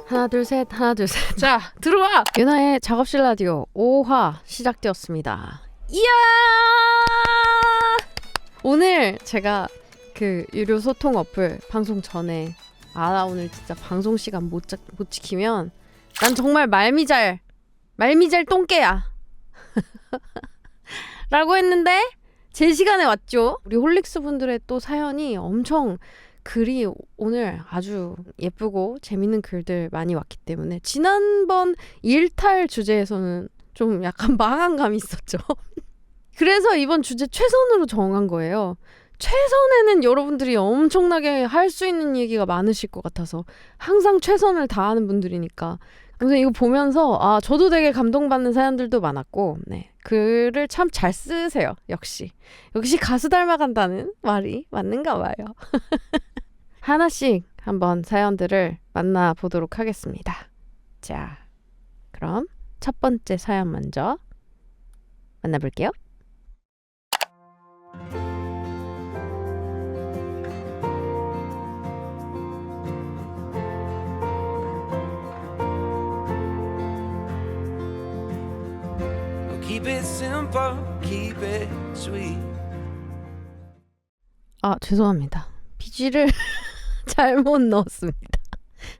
하나 둘 셋 하나 둘 셋. 자, 들어와. 유나의 작업실 라디오 5화 시작되었습니다. 이야! 오늘 제가 그 유료 소통 어플 방송 전에 나 오늘 진짜 방송 시간 못 지키면 난 정말 말미잘 똥개야 라고 했는데 제 시간에 왔죠. 우리 홀릭스 분들의 또 사연이 엄청 글이 오늘 아주 예쁘고 재밌는 글들 많이 왔기 때문에 지난번 일탈 주제에서는 좀 약간 망한 감이 있었죠. 그래서 이번 주제 최선으로 정한 거예요. 최선에는 여러분들이 엄청나게 할 수 있는 얘기가 많으실 것 같아서 항상 최선을 다하는 분들이니까. 그래서 이거 보면서 저도 되게 감동받는 사연들도 많았고, 네, 글을 참 잘 쓰세요. 역시 가수 닮아간다는 말이 맞는가 봐요. 하나씩 한번 사연들을 만나보도록 하겠습니다. 자, 그럼 첫 번째 사연 먼저 만나볼게요. Keep it simple, keep it sweet. 죄송합니다. 비지를 잘못 넣었습니다.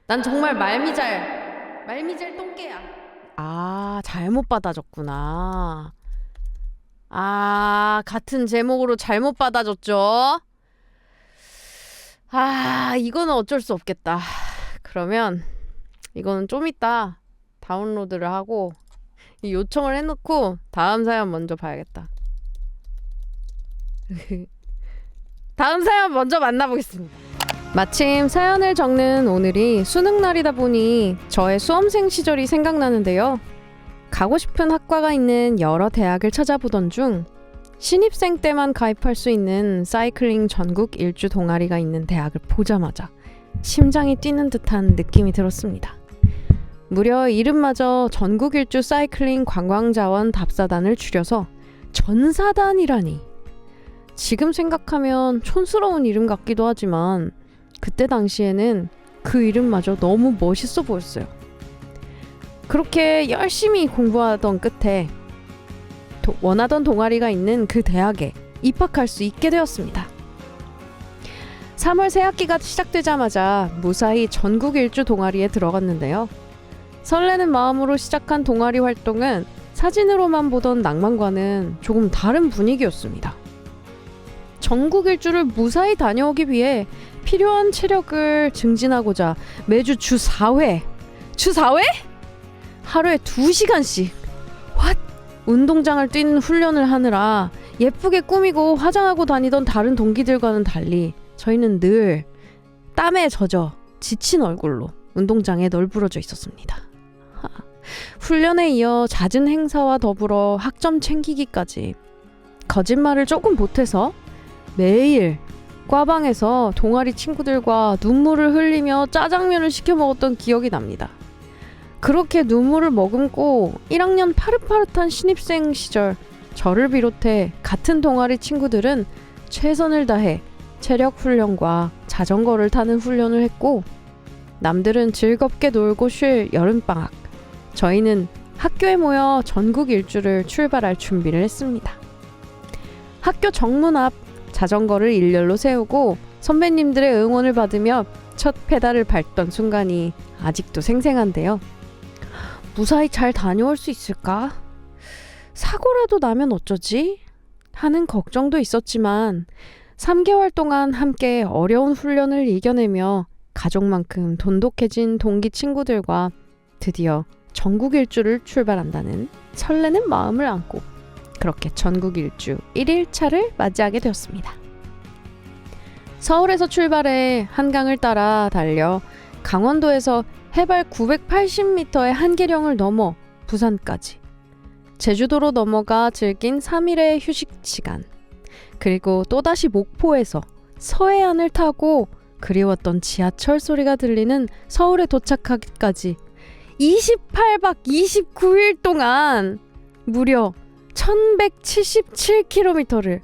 난 정말 말미잘 똥개야. 잘못 받아줬구나. 같은 제목으로 잘못 받아줬죠. 이거는 어쩔 수 없겠다. 그러면 이거는 좀 이따 다운로드를 하고 요청을 해놓고 다음 사연 먼저 봐야겠다. 다음 사연 먼저 만나보겠습니다. 마침 사연을 적는 오늘이 수능날이다 보니 저의 수험생 시절이 생각나는데요. 가고 싶은 학과가 있는 여러 대학을 찾아보던 중 신입생 때만 가입할 수 있는 사이클링 전국 일주 동아리가 있는 대학을 보자마자 심장이 뛰는 듯한 느낌이 들었습니다. 무려 이름마저 전국 일주 사이클링 관광자원 답사단을 줄여서 전사단이라니. 지금 생각하면 촌스러운 이름 같기도 하지만 그때 당시에는 그 이름마저 너무 멋있어 보였어요. 그렇게 열심히 공부하던 끝에 원하던 동아리가 있는 그 대학에 입학할 수 있게 되었습니다. 3월 새학기가 시작되자마자 무사히 전국 일주 동아리에 들어갔는데요. 설레는 마음으로 시작한 동아리 활동은 사진으로만 보던 낭만과는 조금 다른 분위기였습니다. 전국 일주를 무사히 다녀오기 위해 필요한 체력을 증진하고자 매주 주 4회? 하루에 2시간씩 운동장을 뛰는 훈련을 하느라 예쁘게 꾸미고 화장하고 다니던 다른 동기들과는 달리 저희는 늘 땀에 젖어 지친 얼굴로 운동장에 널브러져 있었습니다. 훈련에 이어 잦은 행사와 더불어 학점 챙기기까지 거짓말을 조금 보태서 매일 과방에서 동아리 친구들과 눈물을 흘리며 짜장면을 시켜 먹었던 기억이 납니다. 그렇게 눈물을 머금고 1학년 파릇파릇한 신입생 시절 저를 비롯해 같은 동아리 친구들은 최선을 다해 체력 훈련과 자전거를 타는 훈련을 했고, 남들은 즐겁게 놀고 쉴 여름방학, 저희는 학교에 모여 전국 일주를 출발할 준비를 했습니다. 학교 정문 앞 자전거를 일렬로 세우고 선배님들의 응원을 받으며 첫 페달을 밟던 순간이 아직도 생생한데요. 무사히 잘 다녀올 수 있을까? 사고라도 나면 어쩌지? 하는 걱정도 있었지만 3개월 동안 함께 어려운 훈련을 이겨내며 가족만큼 돈독해진 동기 친구들과 드디어 전국 일주를 출발한다는 설레는 마음을 안고 그렇게 전국 일주 1일차를 맞이하게 되었습니다. 서울에서 출발해 한강을 따라 달려 강원도에서 해발 980m의 한계령을 넘어 부산까지, 제주도로 넘어가 즐긴 3일의 휴식 시간, 그리고 또다시 목포에서 서해안을 타고 그리웠던 지하철 소리가 들리는 서울에 도착하기까지 28박 29일 동안 무려 1177km를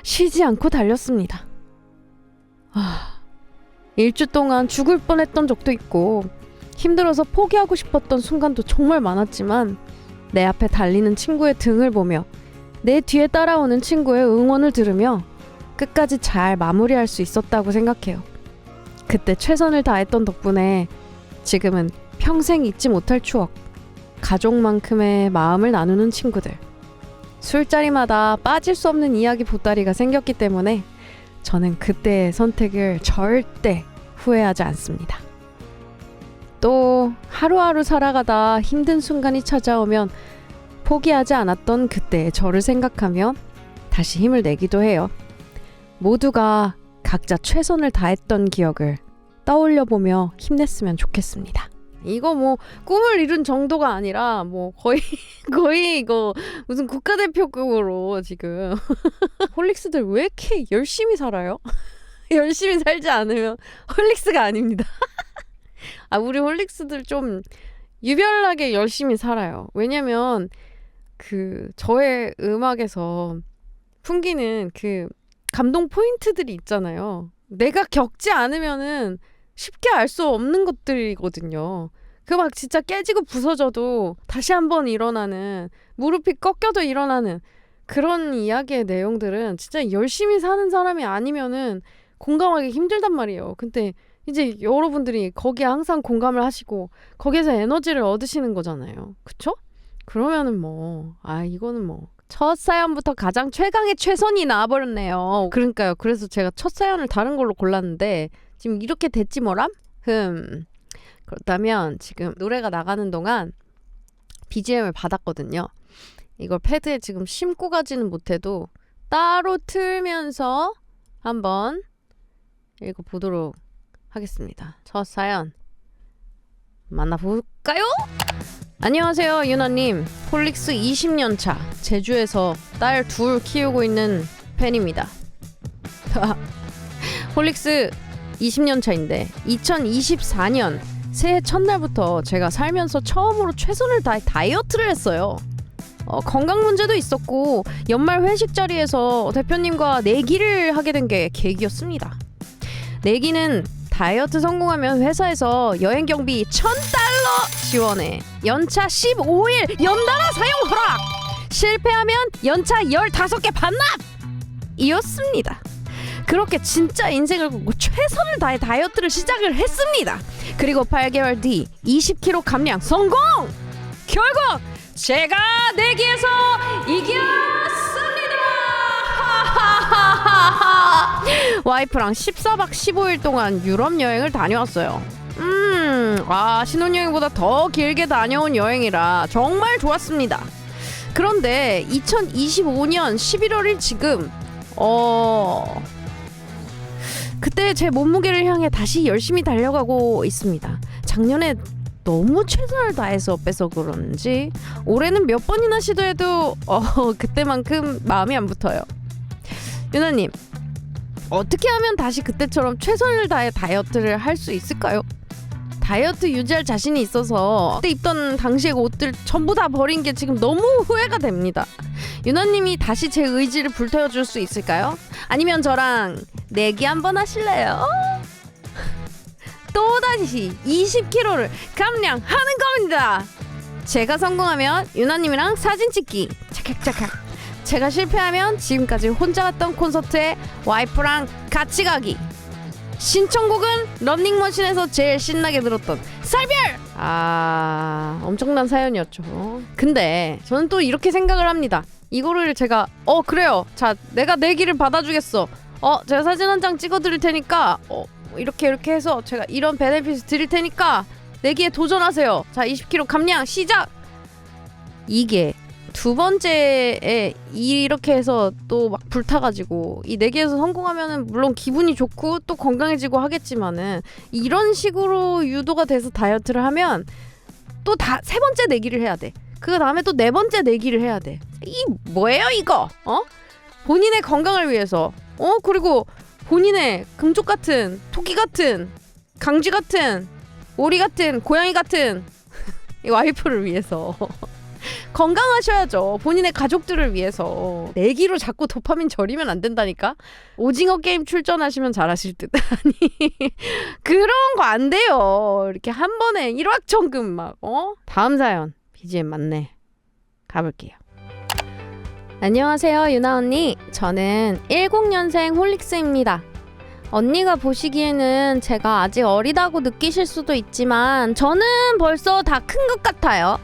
쉬지 않고 달렸습니다. 일주 동안 죽을 뻔했던 적도 있고 힘들어서 포기하고 싶었던 순간도 정말 많았지만 내 앞에 달리는 친구의 등을 보며 내 뒤에 따라오는 친구의 응원을 들으며 끝까지 잘 마무리할 수 있었다고 생각해요. 그때 최선을 다했던 덕분에 지금은 평생 잊지 못할 추억, 가족만큼의 마음을 나누는 친구들, 술자리마다 빠질 수 없는 이야기 보따리가 생겼기 때문에 저는 그때의 선택을 절대 후회하지 않습니다. 또 하루하루 살아가다 힘든 순간이 찾아오면 포기하지 않았던 그때의 저를 생각하며 다시 힘을 내기도 해요. 모두가 각자 최선을 다했던 기억을 떠올려보며 힘냈으면 좋겠습니다. 이거 뭐 꿈을 이룬 정도가 아니라 뭐 거의 이거 무슨 국가대표급으로 지금 홀릭스들 왜 이렇게 열심히 살아요? 열심히 살지 않으면 홀릭스가 아닙니다. 우리 홀릭스들 좀 유별나게 열심히 살아요. 왜냐면 그 저의 음악에서 풍기는 그 감동 포인트들이 있잖아요. 내가 겪지 않으면은 쉽게 알 수 없는 것들이거든요. 그 막 진짜 깨지고 부서져도 다시 한번 일어나는, 무릎이 꺾여도 일어나는 그런 이야기의 내용들은 진짜 열심히 사는 사람이 아니면은 공감하기 힘들단 말이에요. 근데 이제 여러분들이 거기에 항상 공감을 하시고 거기에서 에너지를 얻으시는 거잖아요. 그쵸? 그러면은 이거는 첫 사연부터 가장 최강의 최선이 나와버렸네요. 그러니까요. 그래서 제가 첫 사연을 다른 걸로 골랐는데 지금 이렇게 됐지 뭐람? 그렇다면 지금 노래가 나가는 동안 BGM을 받았거든요. 이걸 패드에 지금 심고 가지는 못해도 따로 틀면서 한번 읽어보도록 하겠습니다. 첫 사연 만나볼까요? 안녕하세요 유나님. 홀릭스 20년차 제주에서 딸 둘 키우고 있는 팬입니다. 홀릭스 20년차인데 2024년 새해 첫날부터 제가 살면서 처음으로 최선을 다해 다이어트를 했어요. 건강 문제도 있었고 연말 회식 자리에서 대표님과 내기를 하게 된 게 계기였습니다. 내기는 다이어트 성공하면 회사에서 여행 경비 1,000달러 지원해 연차 15일 연달아 사용 허락, 실패하면 연차 15개 반납 이었습니다. 그렇게 진짜 인생을 걸고 최선을 다해 다이어트를 시작을 했습니다. 그리고 8개월 뒤 20kg 감량 성공! 결국 제가 내기에서 이겼습니다. 와이프랑 14박 15일 동안 유럽 여행을 다녀왔어요. 신혼여행보다 더 길게 다녀온 여행이라 정말 좋았습니다. 그런데 2025년 11월일 지금 그때 제 몸무게를 향해 다시 열심히 달려가고 있습니다. 작년에 너무 최선을 다해서 빼서 그런지 올해는 몇 번이나 시도해도 그때만큼 마음이 안 붙어요. 유나님, 어떻게 하면 다시 그때처럼 최선을 다해 다이어트를 할 수 있을까요? 다이어트 유지할 자신이 있어서 그때 입던 당시의 옷들 전부 다 버린 게 지금 너무 후회가 됩니다. 유나님이 다시 제 의지를 불태워줄 수 있을까요? 아니면 저랑 내기 한번 하실래요? 또다시 20kg를 감량하는 겁니다. 제가 성공하면 유나님이랑 사진 찍기 찰칵찰칵, 제가 실패하면 지금까지 혼자 갔던 콘서트에 와이프랑 같이 가기. 신청곡은 런닝머신에서 제일 신나게 들었던 살별! 엄청난 사연이었죠. 근데 저는 또 이렇게 생각을 합니다. 이거를 제가 그래요, 자 내가 내기를 받아주겠어, 제가 사진 한 장 찍어드릴 테니까 이렇게 해서 제가 이런 베네핏을 드릴 테니까 내기에 도전하세요. 자 20kg 감량 시작! 이게 두 번째에 이렇게 해서 또 막 불타가지고 이 내기에서 성공하면은 물론 기분이 좋고 또 건강해지고 하겠지만은 이런 식으로 유도가 돼서 다이어트를 하면 또 세 번째 내기를 해야 돼. 그 다음에 또 네 번째 내기를 해야 돼. 이 뭐예요 이거? 본인의 건강을 위해서 그리고 본인의 금쪽 같은, 토끼 같은, 강쥐 같은, 오리 같은, 고양이 같은 이 와이프를 위해서 건강하셔야죠. 본인의 가족들을 위해서. 내기로 자꾸 도파민 저리면 안 된다니까. 오징어 게임 출전하시면 잘하실 듯. 아니 그런 거 안 돼요. 이렇게 한 번에 일확천금 막. 다음 사연 BGM 맞네. 가볼게요. 안녕하세요 유나 언니. 저는 10년생 홀릭스입니다. 언니가 보시기에는 제가 아직 어리다고 느끼실 수도 있지만 저는 벌써 다 큰 것 같아요.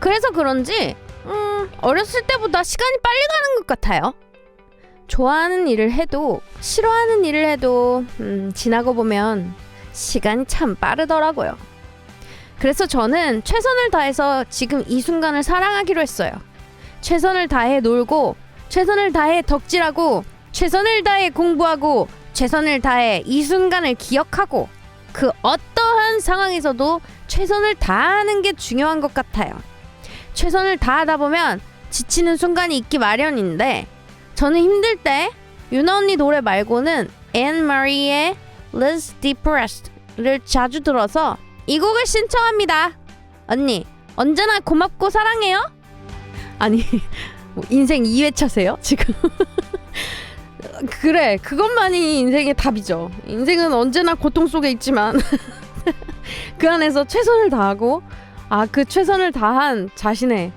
그래서 그런지 어렸을 때보다 시간이 빨리 가는 것 같아요. 좋아하는 일을 해도 싫어하는 일을 해도 지나고 보면 시간이 참 빠르더라고요. 그래서 저는 최선을 다해서 지금 이 순간을 사랑하기로 했어요. 최선을 다해 놀고 최선을 다해 덕질하고 최선을 다해 공부하고 최선을 다해 이 순간을 기억하고 그 어떠한 상황에서도 최선을 다하는 게 중요한 것 같아요. 최선을 다하다 보면 지치는 순간이 있기 마련인데 저는 힘들 때 유나 언니 노래 말고는 앤 마리의 Less Depressed를 자주 들어서 이 곡을 신청합니다. 언니 언제나 고맙고 사랑해요. 아니 뭐 인생 2회차세요 지금? 그래 그것만이 인생의 답이죠. 인생은 언제나 고통 속에 있지만 그 안에서 최선을 다하고 그 최선을 다한 자신에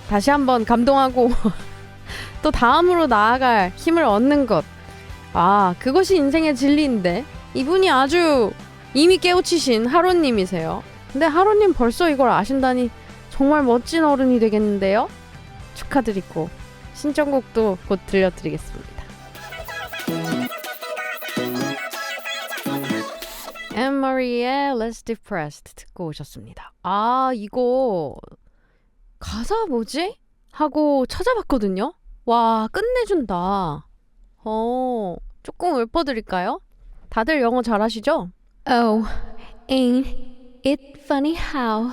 다시 한번 감동하고 또 다음으로 나아갈 힘을 얻는 것. 그것이 인생의 진리인데 이분이 아주 이미 깨우치신 하로님이세요. 근데 하로님 벌써 이걸 아신다니 정말 멋진 어른이 되겠는데요. 축하드리고 신청곡도 곧 들려드리겠습니다. 앤 마리의 Less Depressed 듣고 오셨습니다. 이거 가사 뭐지? 하고 찾아봤거든요. 와 끝내준다. 조금 읊어드릴까요? 다들 영어 잘하시죠? Oh, ain't it funny how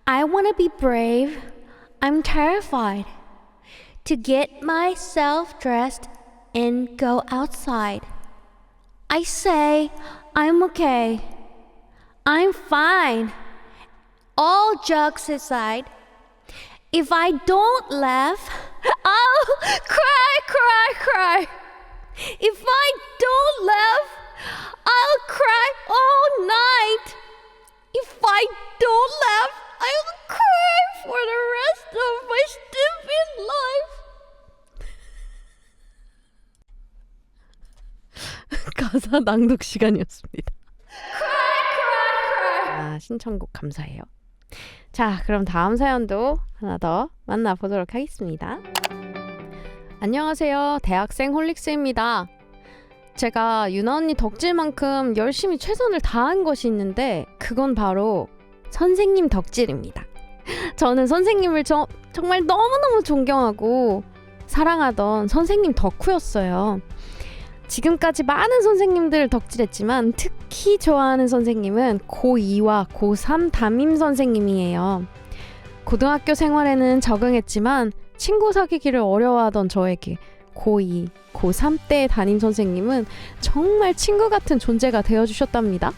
I wanna be brave, I'm terrified to get myself dressed and go outside. I say I'm okay, I'm fine. All jokes aside, if I don't laugh, I'll cry, cry, cry. If I don't laugh, I'll cry all night. If I don't laugh, I'll cry for the rest of my stupid life. 가사 낭독 시간이었습니다. 신청곡 감사해요. 자, 그럼 다음 사연도 하나 더 만나보도록 하겠습니다. 안녕하세요. 대학생 홀릭스입니다. 제가 유나 언니 덕질만큼 열심히 최선을 다한 것이 있는데 그건 바로 선생님 덕질입니다. 저는 선생님을 정말 너무너무 존경하고 사랑하던 선생님 덕후였어요. 지금까지 많은 선생님들 덕질했지만 특히 좋아하는 선생님은 고2와 고3 담임 선생님이에요. 고등학교 생활에는 적응했지만 친구 사귀기를 어려워하던 저에게 고2, 고3 때 담임 선생님은 정말 친구 같은 존재가 되어주셨답니다.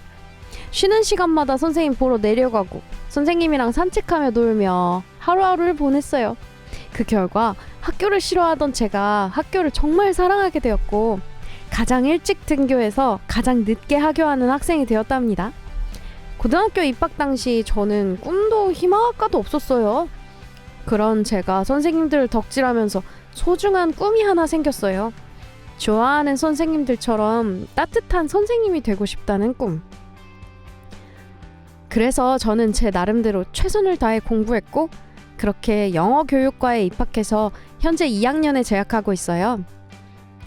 쉬는 시간마다 선생님 보러 내려가고 선생님이랑 산책하며 놀며 하루하루를 보냈어요. 그 결과 학교를 싫어하던 제가 학교를 정말 사랑하게 되었고 가장 일찍 등교해서 가장 늦게 하교하는 학생이 되었답니다. 고등학교 입학 당시 저는 꿈도 희망학과도 없었어요. 그런 제가 선생님들을 덕질하면서 소중한 꿈이 하나 생겼어요. 좋아하는 선생님들처럼 따뜻한 선생님이 되고 싶다는 꿈. 그래서 저는 제 나름대로 최선을 다해 공부했고 그렇게 영어 교육과에 입학해서 현재 2학년에 재학하고 있어요.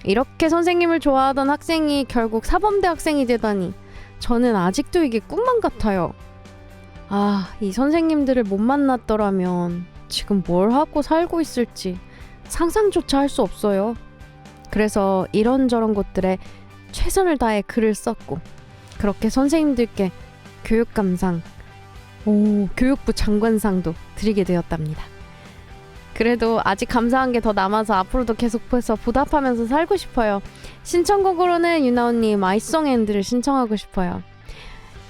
이렇게 선생님을 좋아하던 학생이 결국 사범대 학생이 되다니 저는 아직도 이게 꿈만 같아요. 이 선생님들을 못 만났더라면 지금 뭘 하고 살고 있을지 상상조차 할 수 없어요. 그래서 이런저런 곳들에 최선을 다해 글을 썼고 그렇게 선생님들께 교육감상, 교육부 장관상도 드리게 되었답니다. 그래도 아직 감사한 게 더 남아서 앞으로도 계속해서 보답하면서 살고 싶어요. 신청곡으로는 유나 언니 마이송앤드를 신청하고 싶어요.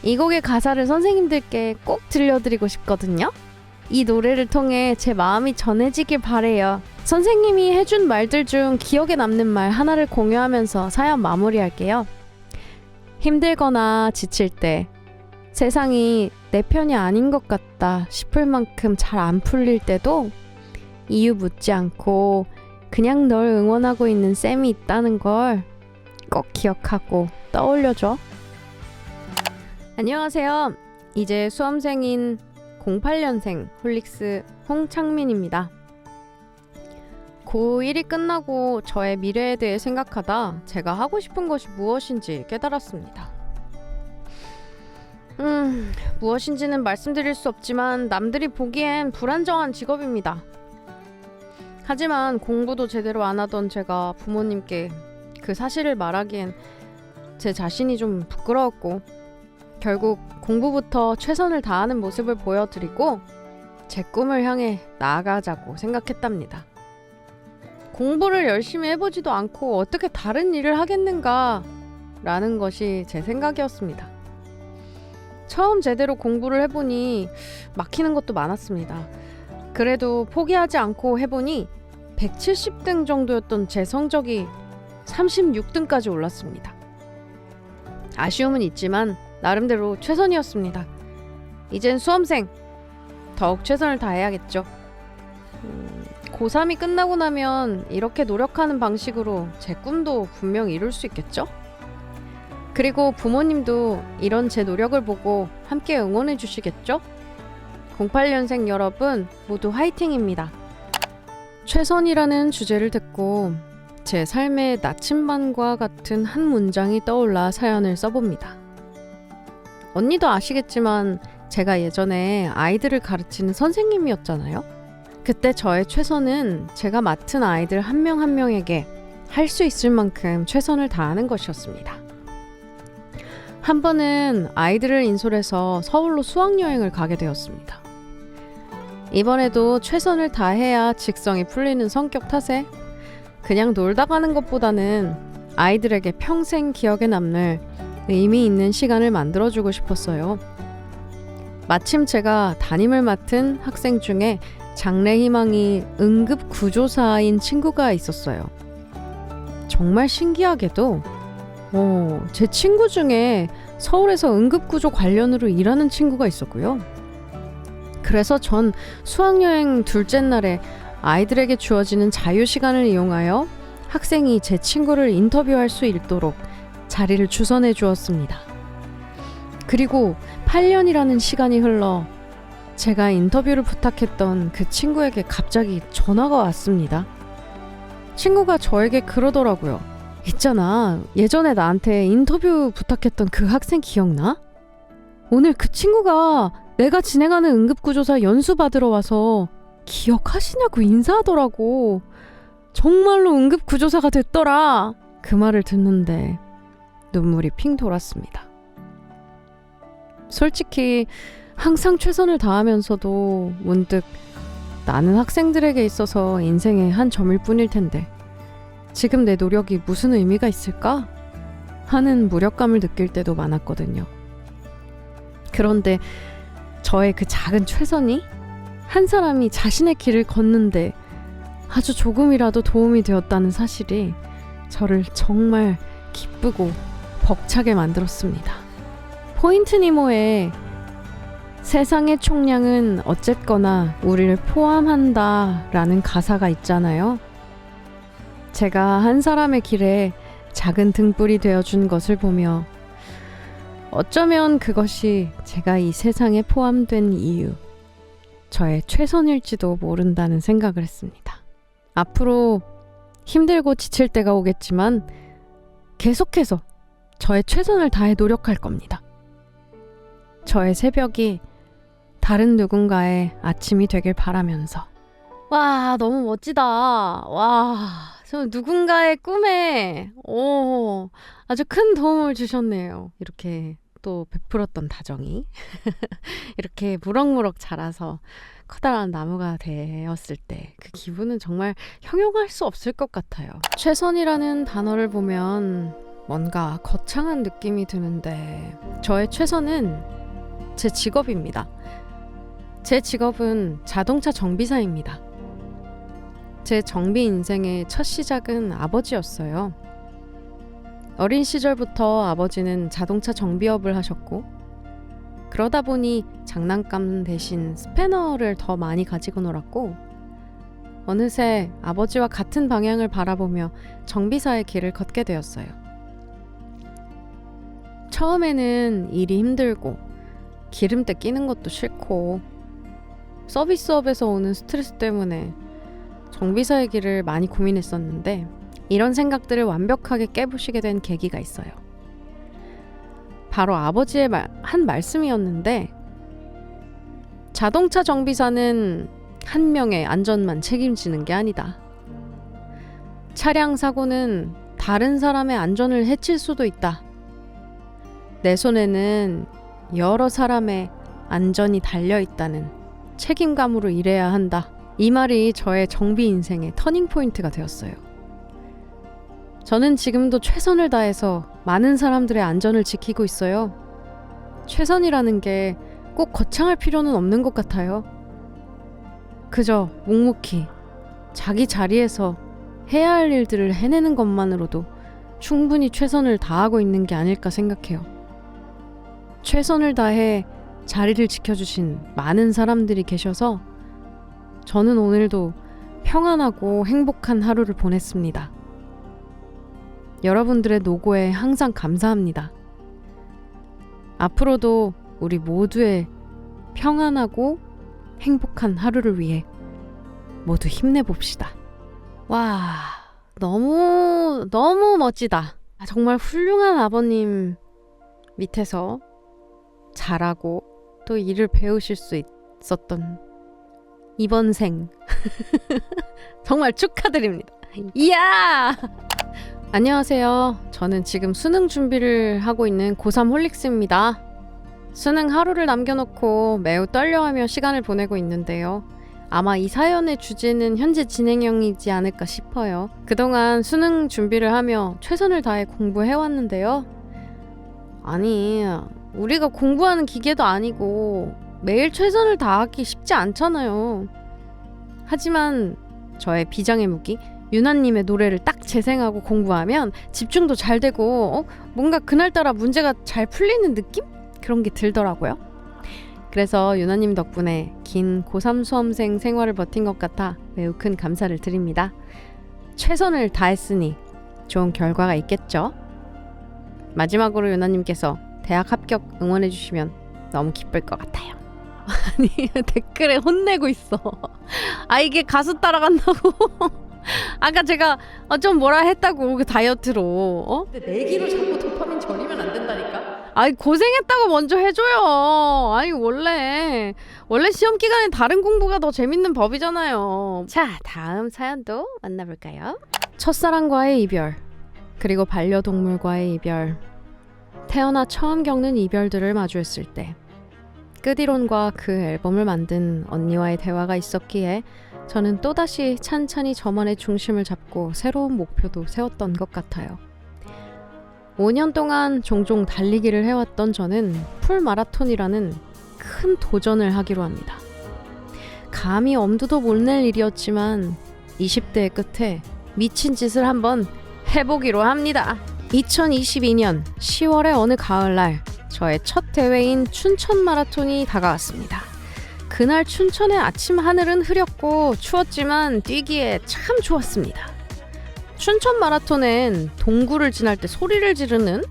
이 곡의 가사를 선생님들께 꼭 들려드리고 싶거든요. 이 노래를 통해 제 마음이 전해지길 바래요. 선생님이 해준 말들 중 기억에 남는 말 하나를 공유하면서 사연 마무리할게요. 힘들거나 지칠 때, 세상이 내 편이 아닌 것 같다 싶을 만큼 잘 안 풀릴 때도 이유 묻지 않고 그냥 널 응원하고 있는 쌤이 있다는 걸 꼭 기억하고 떠올려줘. 안녕하세요. 이제 수험생인 08년생 홀릭스 홍창민입니다. 고1이 끝나고 저의 미래에 대해 생각하다 제가 하고 싶은 것이 무엇인지 깨달았습니다. 무엇인지는 말씀드릴 수 없지만 남들이 보기엔 불안정한 직업입니다. 하지만 공부도 제대로 안 하던 제가 부모님께 그 사실을 말하기엔 제 자신이 좀 부끄러웠고 결국 공부부터 최선을 다하는 모습을 보여드리고 제 꿈을 향해 나아가자고 생각했답니다. 공부를 열심히 해보지도 않고 어떻게 다른 일을 하겠는가 라는 것이 제 생각이었습니다. 처음 제대로 공부를 해보니 막히는 것도 많았습니다. 그래도 포기하지 않고 해보니 170등 정도였던 제 성적이 36등까지 올랐습니다. 아쉬움은 있지만 나름대로 최선이었습니다. 이젠 수험생, 더욱 최선을 다해야겠죠. 고3이 끝나고 나면 이렇게 노력하는 방식으로 제 꿈도 분명 이룰 수 있겠죠? 그리고 부모님도 이런 제 노력을 보고 함께 응원해 주시겠죠? 08년생 여러분 모두 화이팅입니다. 최선이라는 주제를 듣고 제 삶의 나침반과 같은 한 문장이 떠올라 사연을 써봅니다. 언니도 아시겠지만 제가 예전에 아이들을 가르치는 선생님이었잖아요. 그때 저의 최선은 제가 맡은 아이들 한 명 한 명에게 할 수 있을 만큼 최선을 다하는 것이었습니다. 한 번은 아이들을 인솔해서 서울로 수학여행을 가게 되었습니다. 이번에도 최선을 다해야 직성이 풀리는 성격 탓에 그냥 놀다 가는 것보다는 아이들에게 평생 기억에 남을 의미 있는 시간을 만들어주고 싶었어요. 마침 제가 담임을 맡은 학생 중에 장래희망이 응급구조사인 친구가 있었어요. 정말 신기하게도 제 친구 중에 서울에서 응급구조 관련으로 일하는 친구가 있었고요. 그래서 전 수학여행 둘째 날에 아이들에게 주어지는 자유시간을 이용하여 학생이 제 친구를 인터뷰할 수 있도록 자리를 주선해 주었습니다. 그리고 8년이라는 시간이 흘러 제가 인터뷰를 부탁했던 그 친구에게 갑자기 전화가 왔습니다. 친구가 저에게 그러더라고요. 있잖아, 예전에 나한테 인터뷰 부탁했던 그 학생 기억나? 오늘 그 친구가 내가 진행하는 응급구조사 연수 받으러 와서 기억하시냐고 인사하더라고. 정말로 응급구조사가 됐더라. 그 말을 듣는데 눈물이 핑 돌았습니다. 솔직히 항상 최선을 다하면서도 문득 나는 학생들에게 있어서 인생의 한 점일 뿐일 텐데 지금 내 노력이 무슨 의미가 있을까? 하는 무력감을 느낄 때도 많았거든요. 그런데 저의 그 작은 최선이 한 사람이 자신의 길을 걷는데 아주 조금이라도 도움이 되었다는 사실이 저를 정말 기쁘고 벅차게 만들었습니다. 포인트 니모의 세상의 총량은 어쨌거나 우리를 포함한다 라는 가사가 있잖아요. 제가 한 사람의 길에 작은 등불이 되어준 것을 보며 어쩌면 그것이 제가 이 세상에 포함된 이유, 저의 최선일지도 모른다는 생각을 했습니다. 앞으로 힘들고 지칠 때가 오겠지만 계속해서 저의 최선을 다해 노력할 겁니다. 저의 새벽이 다른 누군가의 아침이 되길 바라면서. 와, 너무 멋지다. 와, 저 누군가의 꿈에 아주 큰 도움을 주셨네요. 이렇게 또 베풀었던 다정이 이렇게 무럭무럭 자라서 커다란 나무가 되었을 때 그 기분은 정말 형용할 수 없을 것 같아요. 최선이라는 단어를 보면 뭔가 거창한 느낌이 드는데 저의 최선은 제 직업입니다. 제 직업은 자동차 정비사입니다. 제 정비 인생의 첫 시작은 아버지였어요. 어린 시절부터 아버지는 자동차 정비업을 하셨고, 그러다 보니 장난감 대신 스패너를 더 많이 가지고 놀았고, 어느새 아버지와 같은 방향을 바라보며 정비사의 길을 걷게 되었어요. 처음에는 일이 힘들고 기름때 끼는 것도 싫고 서비스업에서 오는 스트레스 때문에 정비사의 길을 많이 고민했었는데, 이런 생각들을 완벽하게 깨부시게 된 계기가 있어요. 바로 아버지의 한 말씀이었는데, 자동차 정비사는 한 명의 안전만 책임지는 게 아니다. 차량 사고는 다른 사람의 안전을 해칠 수도 있다. 내 손에는 여러 사람의 안전이 달려있다는 책임감으로 일해야 한다. 이 말이 저의 정비 인생의 터닝포인트가 되었어요. 저는 지금도 최선을 다해서 많은 사람들의 안전을 지키고 있어요. 최선이라는 게 꼭 거창할 필요는 없는 것 같아요. 그저 묵묵히 자기 자리에서 해야 할 일들을 해내는 것만으로도 충분히 최선을 다하고 있는 게 아닐까 생각해요. 최선을 다해 자리를 지켜주신 많은 사람들이 계셔서 저는 오늘도 평안하고 행복한 하루를 보냈습니다. 여러분들의 노고에 항상 감사합니다. 앞으로도 우리 모두의 평안하고 행복한 하루를 위해 모두 힘내봅시다. 와, 너무 멋지다. 정말 훌륭한 아버님 밑에서 자라고 또 일을 배우실 수 있었던 이번 생 정말 축하드립니다. 이야! 안녕하세요. 저는 지금 수능 준비를 하고 있는 고3 홀릭스입니다. 수능 하루를 남겨놓고 매우 떨려하며 시간을 보내고 있는데요. 아마 이 사연의 주제는 현재 진행형이지 않을까 싶어요. 그동안 수능 준비를 하며 최선을 다해 공부해왔는데요. 아니, 우리가 공부하는 기계도 아니고 매일 최선을 다하기 쉽지 않잖아요. 하지만 저의 비장의 무기 유나님의 노래를 딱 재생하고 공부하면 집중도 잘 되고 뭔가 그날따라 문제가 잘 풀리는 느낌? 그런 게 들더라고요. 그래서 유나님 덕분에 긴 고3 수험생 생활을 버틴 것 같아 매우 큰 감사를 드립니다. 최선을 다했으니 좋은 결과가 있겠죠? 마지막으로 유나님께서 대학 합격 응원해 주시면 너무 기쁠 것 같아요. 아니, 댓글에 혼내고 있어. 아, 이게 가수 따라간다고. 아까 제가 좀 뭐라 했다고, 그 다이어트로. 근데 내기로 자꾸 도파민 저리면 안 된다니까. 아이, 고생했다고 먼저 해줘요. 아니, 원래 시험 기간에 다른 공부가 더 재밌는 법이잖아요. 자, 다음 사연도 만나볼까요? 첫사랑과의 이별, 그리고 반려동물과의 이별, 태어나 처음 겪는 이별들을 마주했을 때 끝이론과 그 앨범을 만든 언니와의 대화가 있었기에 저는 또다시 찬찬히 저만의 중심을 잡고 새로운 목표도 세웠던 것 같아요. 5년 동안 종종 달리기를 해왔던 저는 풀마라톤이라는 큰 도전을 하기로 합니다. 감히 엄두도 못 낼 일이었지만 20대의 끝에 미친 짓을 한번 해보기로 합니다. 2022년 10월의 어느 가을날 저의 첫 대회인 춘천 마라톤이 다가왔습니다. 그날 춘천의 아침 하늘은 흐렸고 추웠지만 뛰기에 참 좋았습니다. 춘천 마라톤엔 동굴을 지날 때 소리를 지르는,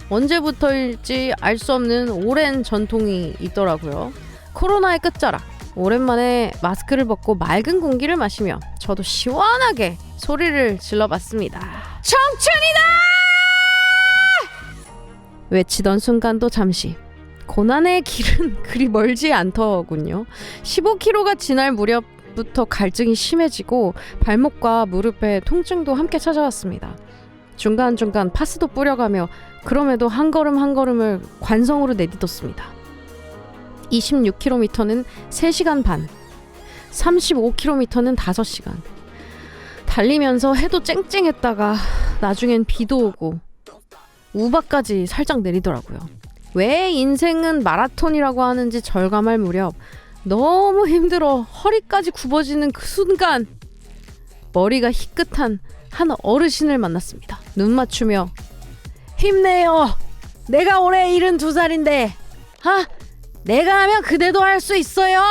언제부터일지 알 수 없는 오랜 전통이 있더라고요. 코로나의 끝자락, 오랜만에 마스크를 벗고 맑은 공기를 마시며 저도 시원하게 소리를 질러봤습니다. 청춘이다! 외치던 순간도 잠시 고난의 길은 그리 멀지 않더군요. 15km가 지날 무렵부터 갈증이 심해지고 발목과 무릎에 통증도 함께 찾아왔습니다. 중간중간 파스도 뿌려가며 그럼에도 한 걸음 한 걸음을 관성으로 내딛었습니다. 26km는 3시간 반, 35km는 5시간. 달리면서 해도 쨍쨍했다가 나중엔 비도 오고 우박까지 살짝 내리더라고요. 왜 인생은 마라톤이라고 하는지 절감할 무렵 너무 힘들어 허리까지 굽어지는 그 순간 머리가 희끗한 한 어르신을 만났습니다. 눈 맞추며 힘내요. 내가 올해 72살인데 내가 하면 그대도 할 수 있어요.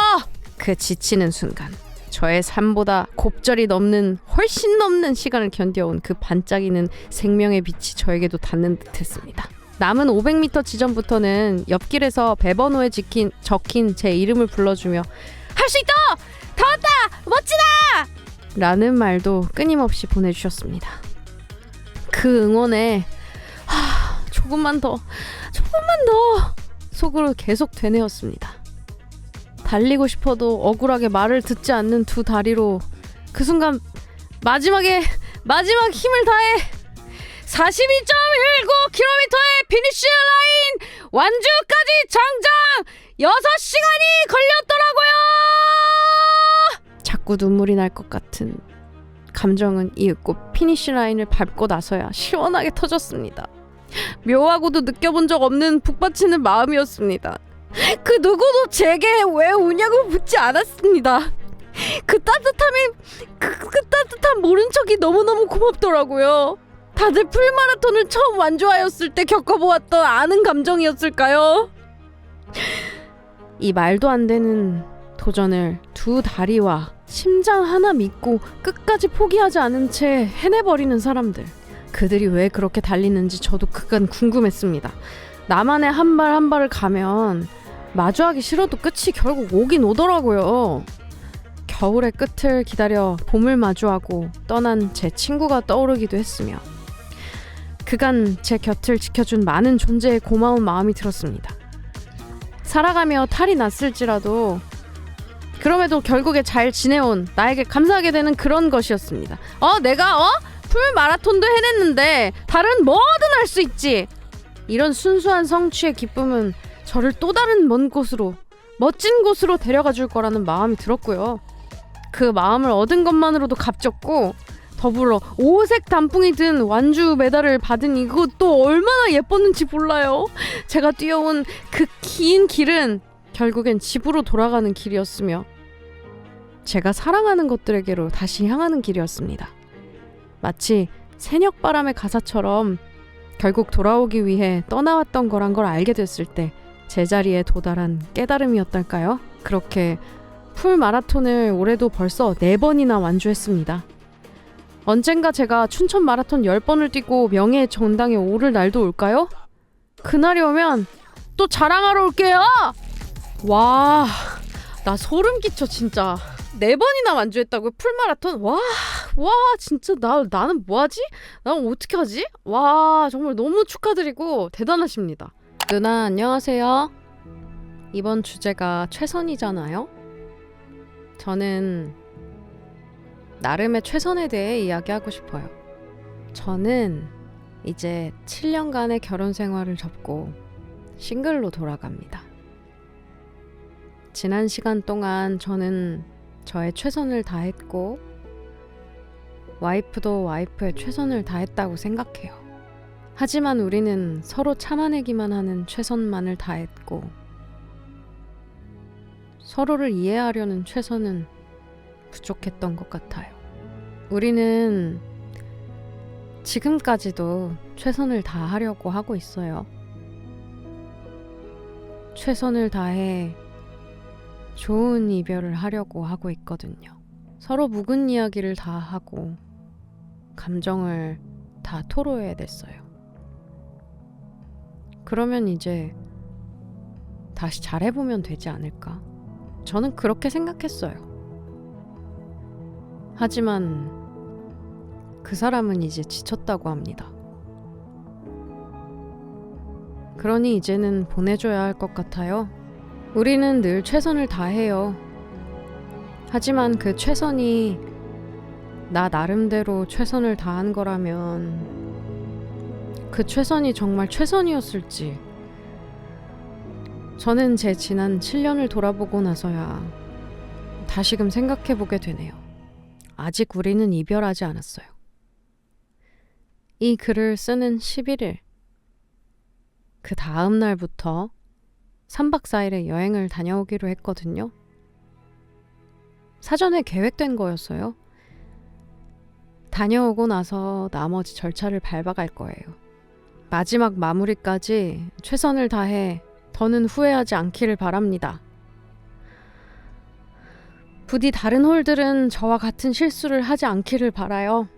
그 지치는 순간 저의 삶보다 곱절이 넘는 훨씬 넘는 시간을 견뎌온 그 반짝이는 생명의 빛이 저에게도 닿는 듯했습니다. 남은 500m 지점부터는 옆길에서 배번호에 적힌 제 이름을 불러주며 할 수 있다! 다 왔다! 멋지다! 라는 말도 끊임없이 보내주셨습니다. 그 응원에 조금만 더 속으로 계속 되뇌었습니다. 달리고 싶어도 억울하게 말을 듣지 않는 두 다리로 그 순간 마지막 힘을 다해 42.19km의 피니쉬 라인 완주까지 장장 6시간이 걸렸더라고요. 자꾸 눈물이 날 것 같은 감정은 이윽고 피니쉬 라인을 밟고 나서야 시원하게 터졌습니다. 묘하고도 느껴본 적 없는 북받치는 마음이었습니다. 그 누구도 제게 왜 우냐고 묻지 않았습니다. 그 따뜻한 모른 척이 너무너무 고맙더라고요. 다들 풀마라톤을 처음 완주하였을 때 겪어보았던 아는 감정이었을까요? 이 말도 안 되는 도전을 두 다리와 심장 하나 믿고 끝까지 포기하지 않은 채 해내버리는 사람들. 그들이 왜 그렇게 달리는지 저도 그간 궁금했습니다. 나만의 한 발 한 발을 가면 마주하기 싫어도 끝이 결국 오긴 오더라고요. 겨울의 끝을 기다려 봄을 마주하고 떠난 제 친구가 떠오르기도 했으며 그간 제 곁을 지켜준 많은 존재의 고마운 마음이 들었습니다. 살아가며 탈이 났을지라도 그럼에도 결국에 잘 지내온 나에게 감사하게 되는 그런 것이었습니다. 내가 풀 마라톤도 해냈는데 다른 뭐든 할 수 있지. 이런 순수한 성취의 기쁨은 저를 또 다른 먼 곳으로 멋진 곳으로 데려가 줄 거라는 마음이 들었고요. 그 마음을 얻은 것만으로도 값졌고 더불어 5색 단풍이 든 완주 메달을 받은 이것도 얼마나 예뻤는지 몰라요. 제가 뛰어온 그 긴 길은 결국엔 집으로 돌아가는 길이었으며 제가 사랑하는 것들에게로 다시 향하는 길이었습니다. 마치 새녁바람의 가사처럼 결국 돌아오기 위해 떠나왔던 거란 걸 알게 됐을 때 제자리에 도달한 깨달음이었달까요? 그렇게 풀 마라톤을 올해도 벌써 4번이나 완주했습니다. 언젠가 제가 춘천 마라톤 10번을 뛰고 명예의 정당에 오를 날도 올까요? 그날이 오면 또 자랑하러 올게요! 와, 나 소름 끼쳐 진짜. 4번이나 완주했다고요? 풀마라톤? 와 진짜 나는 뭐하지? 나는 어떻게 하지? 와 정말 너무 축하드리고 대단하십니다. 누나 안녕하세요. 이번 주제가 최선이잖아요. 저는 나름의 최선에 대해 이야기하고 싶어요. 저는 이제 7년간의 결혼 생활을 접고 싱글로 돌아갑니다. 지난 시간 동안 저는 저의 최선을 다했고 와이프도 와이프의 최선을 다했다고 생각해요. 하지만 우리는 서로 참아내기만 하는 최선만을 다했고 서로를 이해하려는 최선은 부족했던 것 같아요. 우리는 지금까지도 최선을 다하려고 하고 있어요. 최선을 다해 좋은 이별을 하려고 하고 있거든요. 서로 묵은 이야기를 다 하고 감정을 다 토로해냈어요. 그러면 이제 다시 잘해보면 되지 않을까? 저는 그렇게 생각했어요. 하지만 그 사람은 이제 지쳤다고 합니다. 그러니 이제는 보내줘야 할 것 같아요. 우리는 늘 최선을 다해요. 하지만 그 최선이 나 나름대로 최선을 다한 거라면 그 최선이 정말 최선이었을지 저는 제 지난 7년을 돌아보고 나서야 다시금 생각해보게 되네요. 아직 우리는 이별하지 않았어요. 이 글을 쓰는 11일 그 다음 날부터 3박 4일의 여행을 다녀오기로 했거든요. 사전에 계획된 거였어요. 다녀오고 나서 나머지 절차를 밟아갈 거예요. 마지막 마무리까지 최선을 다해 더는 후회하지 않기를 바랍니다. 부디 다른 홀들은 저와 같은 실수를 하지 않기를 바라요.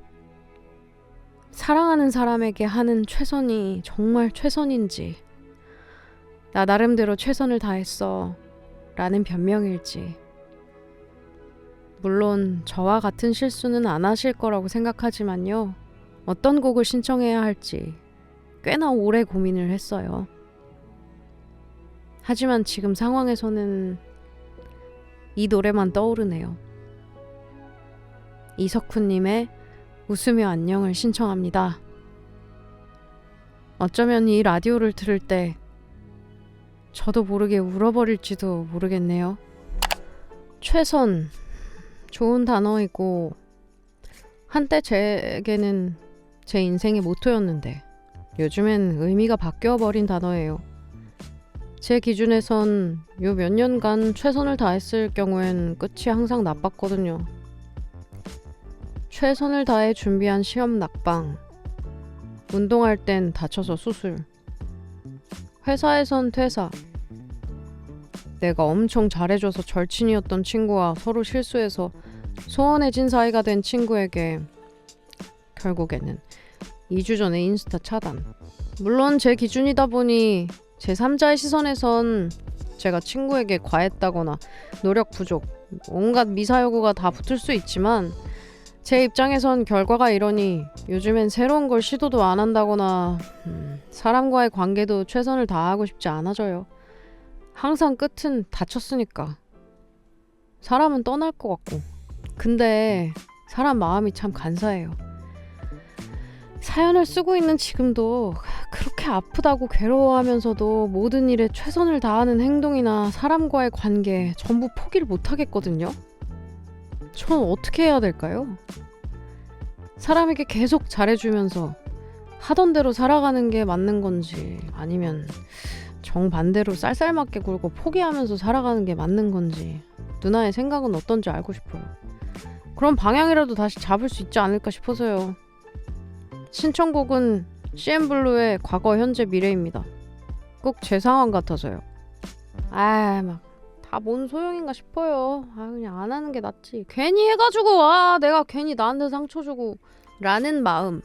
사랑하는 사람에게 하는 최선이 정말 최선인지, 나 나름대로 최선을 다했어 라는 변명일지. 물론 저와 같은 실수는 안 하실 거라고 생각하지만요. 어떤 곡을 신청해야 할지 꽤나 오래 고민을 했어요. 하지만 지금 상황에서는 이 노래만 떠오르네요. 이석훈님의 웃으며 안녕을 신청합니다. 어쩌면 이 라디오를 들을 때 저도 모르게 울어버릴지도 모르겠네요. 최선, 좋은 단어이고 한때 제게는 제 인생의 모토였는데 요즘엔 의미가 바뀌어버린 단어예요. 제 기준에선 요 몇 년간 최선을 다했을 경우엔 끝이 항상 나빴거든요. 최선을 다해 준비한 시험 낙방, 운동할 땐 다쳐서 수술, 회사에선 퇴사, 내가 엄청 잘해줘서 절친이었던 친구와 서로 실수해서 소원해진 사이가 된 친구에게 결국에는 2주 전에 인스타 차단. 물론 제 기준이다 보니 제3자의 시선에선 제가 친구에게 과했다거나 노력 부족, 온갖 미사여구가 다 붙을 수 있지만 제 입장에선 결과가 이러니 요즘엔 새로운 걸 시도도 안 한다거나 사람과의 관계도 최선을 다하고 싶지 않아져요. 항상 끝은 다쳤으니까. 사람은 떠날 것 같고. 근데 사람 마음이 참 간사해요. 사연을 쓰고 있는 지금도 그렇게 아프다고 괴로워하면서도 모든 일에 최선을 다하는 행동이나 사람과의 관계 전부 포기를 못하겠거든요. 전 어떻게 해야 될까요? 사람에게 계속 잘해주면서 하던 대로 살아가는 게 맞는 건지, 아니면 정반대로 쌀쌀맞게 굴고 포기하면서 살아가는 게 맞는 건지, 누나의 생각은 어떤지 알고 싶어요. 그럼 방향이라도 다시 잡을 수 있지 않을까 싶어서요. 신청곡은 CN블루의 과거, 현재, 미래입니다. 꼭 제 상황 같아서요. 다 뭔 소용인가 싶어요. 그냥 안 하는 게 낫지. 괜히 해가지고 내가 괜히 나한테 상처 주고 라는 마음,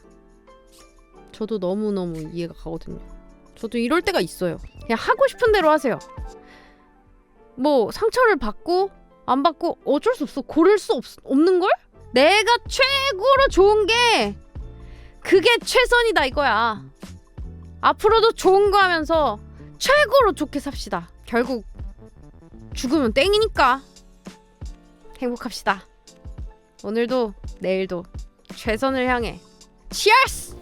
저도 너무너무 이해가 가거든요. 저도 이럴 때가 있어요. 그냥 하고 싶은 대로 하세요. 뭐 상처를 받고 안 받고 어쩔 수 없어. 고를 수 없는걸? 내가 최고로 좋은 게 그게 최선이다 이거야. 앞으로도 좋은 거 하면서 최고로 좋게 삽시다. 결국 죽으면 땡이니까 행복합시다. 오늘도 내일도 최선을 향해 치얼스!